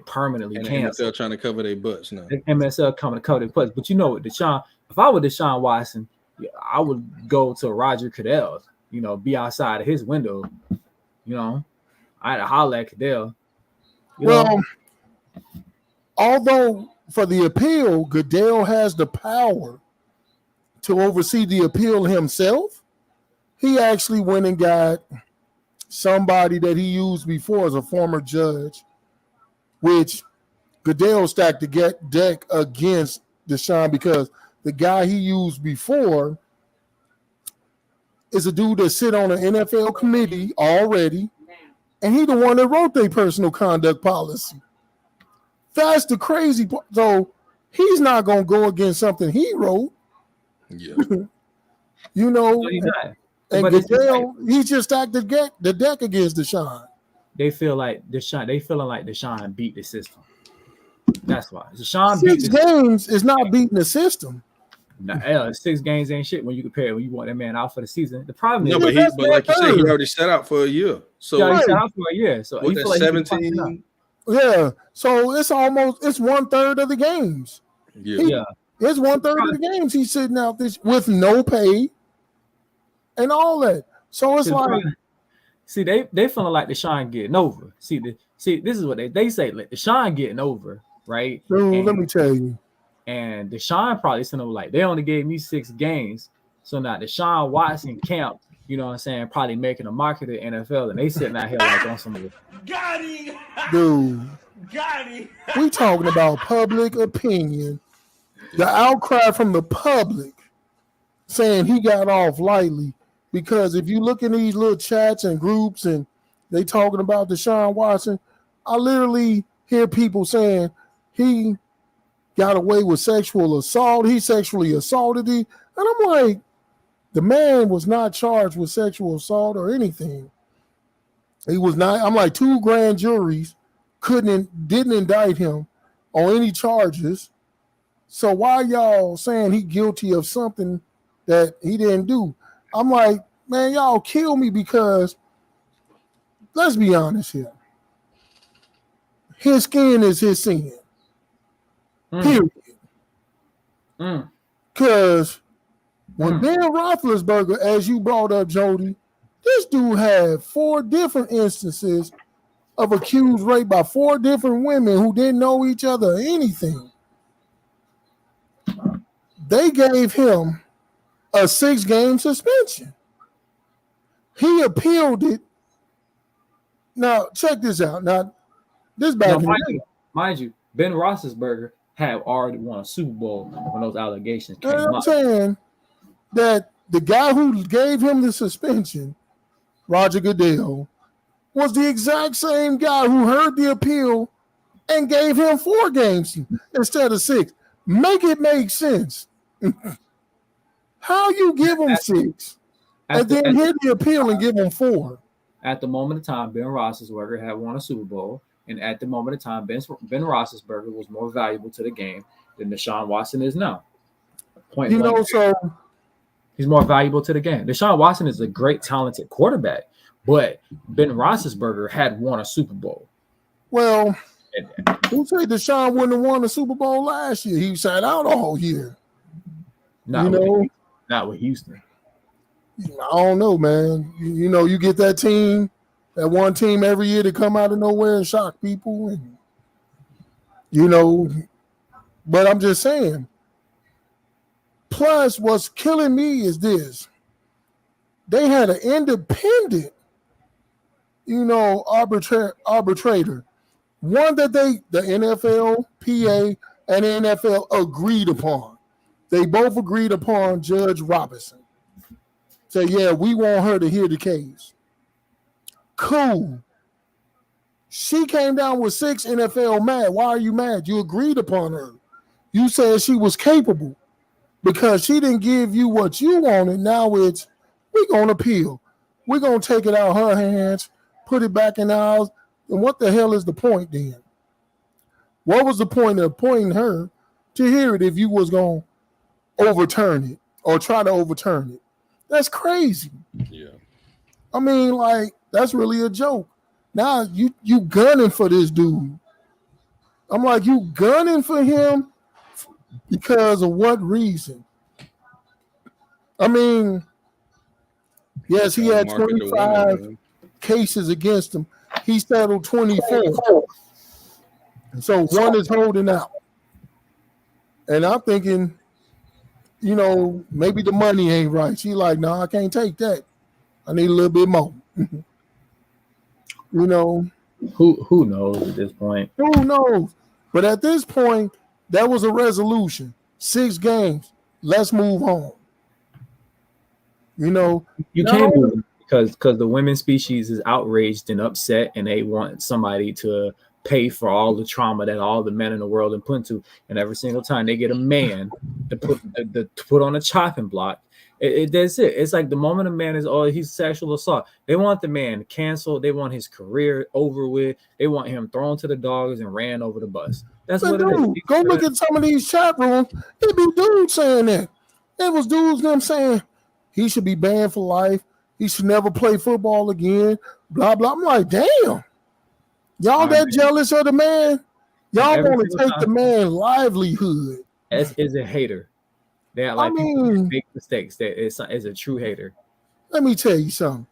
permanently canceled. NFL trying to cover their butts now. The MSL coming to cover their butts. But you know what, Deshaun? If I were Deshaun Watson, I would go to Roger Goodell's. Be outside of his window. I'd holler at Goodell. Although for the appeal, Goodell has the power to oversee the appeal himself, he actually went and got somebody that he used before as a former judge, which Goodell stacked the deck against Deshaun because the guy he used before is a dude that sit on an NFL committee already, and he the one that wrote their personal conduct policy. That's the crazy part. So he's not going to go against something he wrote. Yeah. And Goodell, he just stacked the deck against Deshaun. They feeling like Deshaun beat the system. That's why. Deshaun 6 games is not beating the system. Nah, 6 games ain't shit when you compare when you want that man out for the season. The problem is, but like you said, he already set out for a year. So he set out for a year. So with that 17, so it's 1/3 of the games. It's 1/3 of the games he's sitting out this with no pay and all that. So it's like, see, they feeling like Deshaun getting over. See, this is what they say, like Deshaun getting over, right? Dude, let me tell you. And Deshaun probably said, like, they only gave me 6 games. So now Deshaun Watson camp, probably making a market at NFL, and they sitting out here like on some of it. Got him! Dude. Got him! We talking about public opinion. The outcry from the public saying he got off lightly. Because if you look in these little chats and groups and they talking about Deshaun Watson, I literally hear people saying he got away with sexual assault. He sexually assaulted him. And I'm like, the man was not charged with sexual assault or anything. He was not. I'm like, 2 grand juries didn't indict him on any charges. So why y'all saying he guilty of something that he didn't do? I'm like, man, y'all kill me because let's be honest here. His skin is his sin. Period. Because when Ben Roethlisberger, as you brought up, Jody, this dude had 4 different instances of accused rape by 4 different women who didn't know each other or anything. They gave him a 6-game suspension. He appealed it. Now, check this out. Now, this back in the day. Mind you, Ben Roethlisberger had already won a Super Bowl when those allegations came up. I'm saying that the guy who gave him the suspension, Roger Goodell, was the exact same guy who heard the appeal and gave him 4 games instead of 6. Make it make sense. How you give him 6 and then hear the appeal and give him 4? At the moment of time, Ben Roethlisberger had won a Super Bowl. And at the moment of time, Ben Roethlisberger was more valuable to the game than Deshaun Watson is now. So he's more valuable to the game. Deshaun Watson is a great, talented quarterback, but Ben Roethlisberger had won a Super Bowl. Well, who said Deshaun wouldn't have won the Super Bowl last year? He sat out all year. Not with Houston. I don't know, man. You get that team, that one team every year to come out of nowhere and shock people, and But I'm just saying. Plus, what's killing me is this: they had an independent, arbitrator, one that the NFL, PA, and the NFL agreed upon. They both agreed upon Judge Robinson. Say, yeah, we want her to hear the case. Cool. She came down with 6 NFL mad. Why are you mad? You agreed upon her. You said she was capable because she didn't give you what you wanted. Now we're going to appeal. We're going to take it out of her hands, put it back in ours. And what the hell is the point then? What was the point of appointing her to hear it if you was going to overturn it or try to overturn it? That's crazy. Yeah. I mean, that's really a joke. Now you gunning for this dude. I'm like, you gunning for him because of what reason? I mean, yes, he had 25 cases against him. He settled 24. So one is holding out. And I'm thinking, maybe the money ain't right. She like, no, I can't take that. I need a little bit more. Who knows at this point? Who knows? But at this point, that was a resolution. 6 games. Let's move on. You can't do it because the women's species is outraged and upset, and they want somebody to pay for all the trauma that all the men in the world have put into. And every single time they get a man to put on a chopping block, that's it. It's like the moment a man he's sexual assault, they want the man canceled. They want his career over with. They want him thrown to the dogs and ran over the bus. That's what it is. Go look at some of these chat rooms. It be dudes saying that. There was dudes them saying he should be banned for life. He should never play football again. Blah blah. I'm like, damn. Y'all jealous of the man? Y'all want to take the man's livelihood. S is a hater. They make mistakes. That is a true hater. Let me tell you something.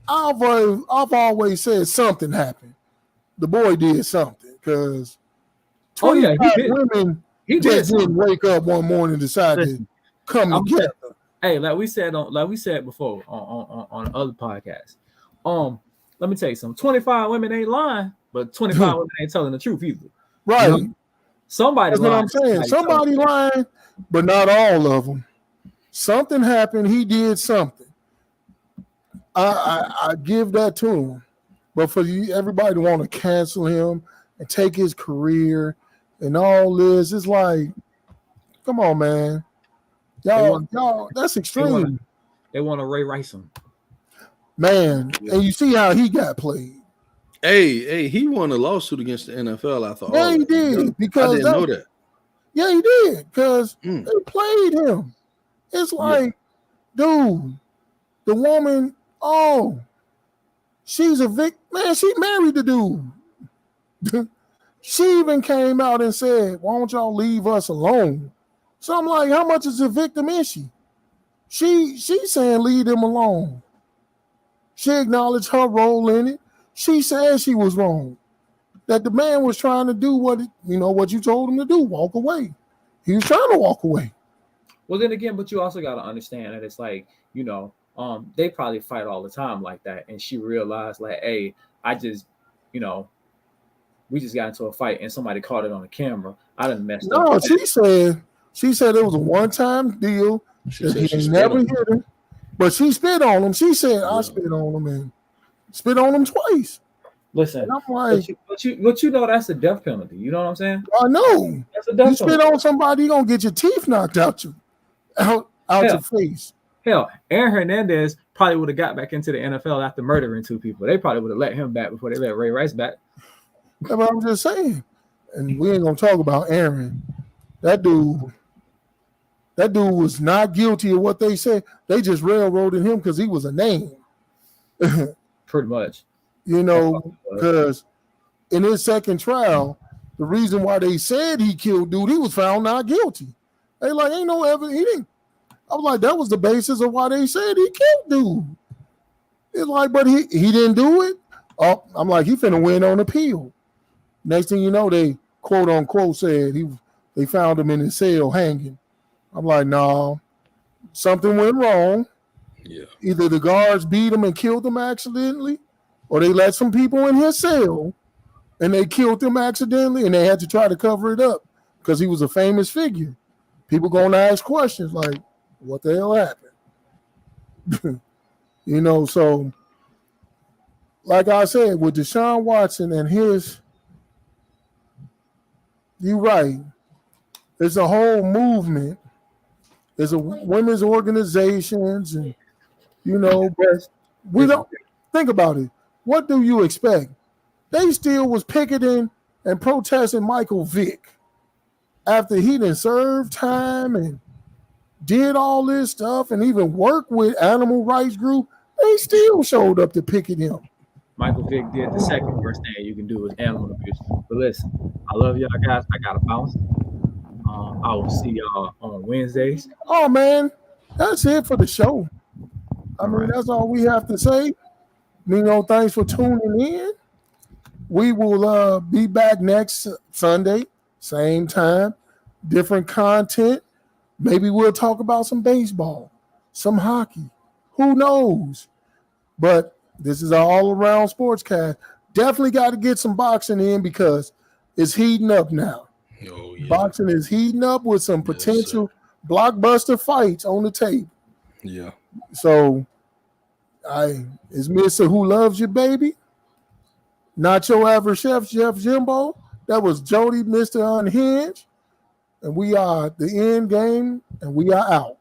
I've always said something happened. The boy did something because 25 women didn't wake up one morning and decide to come together. Hey, like we said before on other podcasts. Let me tell you something. 25 women ain't lying, but 25 women ain't telling the truth either. Right. Somebody's lying. That's what I'm saying. Somebody lying, but not all of them. Something happened. He did something. I give that to him. But for everybody to want to cancel him and take his career and all this, it's like, come on, man. Y'all, that's extreme. They want to Ray Rice him. Man, and you see how he got played. Hey, he won a lawsuit against the NFL. I thought. Yeah, he did. Because I didn't know that. Yeah, he did. Because they played him. It's like, dude, the woman, she's a victim. Man, she married the dude. She even came out and said, why don't y'all leave us alone? So I'm like, how much is a victim is she? She's saying leave them alone. She acknowledged her role in it. She said she was wrong. That the man was trying to do what you told him to do, walk away. He was trying to walk away. Well, then again, but you also got to understand that it's like, they probably fight all the time like that. And she realized like, hey, I just, we just got into a fight and somebody caught it on the camera. I done messed up. No, she said it was a one-time deal. She never hit him. But she spit on him. She said, I spit on him and spit on him twice. Listen, I'm like, but that's a death penalty. You know what I'm saying? I know. That's a death you spit on somebody, you're gonna get your teeth knocked out your face. Hell, Aaron Hernandez probably would have got back into the NFL after murdering 2 people. They probably would have let him back before they let Ray Rice back. That's what I'm just saying. And we ain't gonna talk about Aaron. That dude was not guilty of what they said. They just railroaded him because he was a name. Pretty much. Because in his second trial, the reason why they said he killed dude, he was found not guilty. They like, ain't no evidence. He didn't. I was like, that was the basis of why they said he killed dude. It's like, but he didn't do it. Oh, I'm like, he finna win on appeal. Next thing you know, they quote unquote said they found him in his cell hanging. I'm like, no, something went wrong. Yeah. Either the guards beat him and killed him accidentally, or they let some people in his cell and they killed him accidentally, and they had to try to cover it up because he was a famous figure. People gonna ask questions like, what the hell happened? You know, so like I said, with Deshaun Watson and his, you're right. There's a whole movement. There's a women's organizations, and you know, but we don't think about it. What do you expect? They still was picketing and protesting Michael Vick after he done served time and did all this stuff and even worked with animal rights group. They still showed up to picket him. Michael Vick did the second worst thing you can do is animal abuse. But listen, I love y'all guys. I gotta bounce. I will see y'all on Wednesdays. Oh man, that's it for the show. I mean, right. That's all we have to say. You know, thanks for tuning in. We will be back next Sunday, same time, different content. Maybe we'll talk about some baseball, some hockey. Who knows? But this is our all-around sportscast. Definitely got to get some boxing in because it's heating up now. Oh, yeah. Boxing is heating up with some potential blockbuster fights on the tape. Yeah. So, it's Mr. Who Loves You, Baby. Not your average chef, Jeff Jimbo. That was Jody, Mr. Unhinged. And we are the Endgame, and we are out.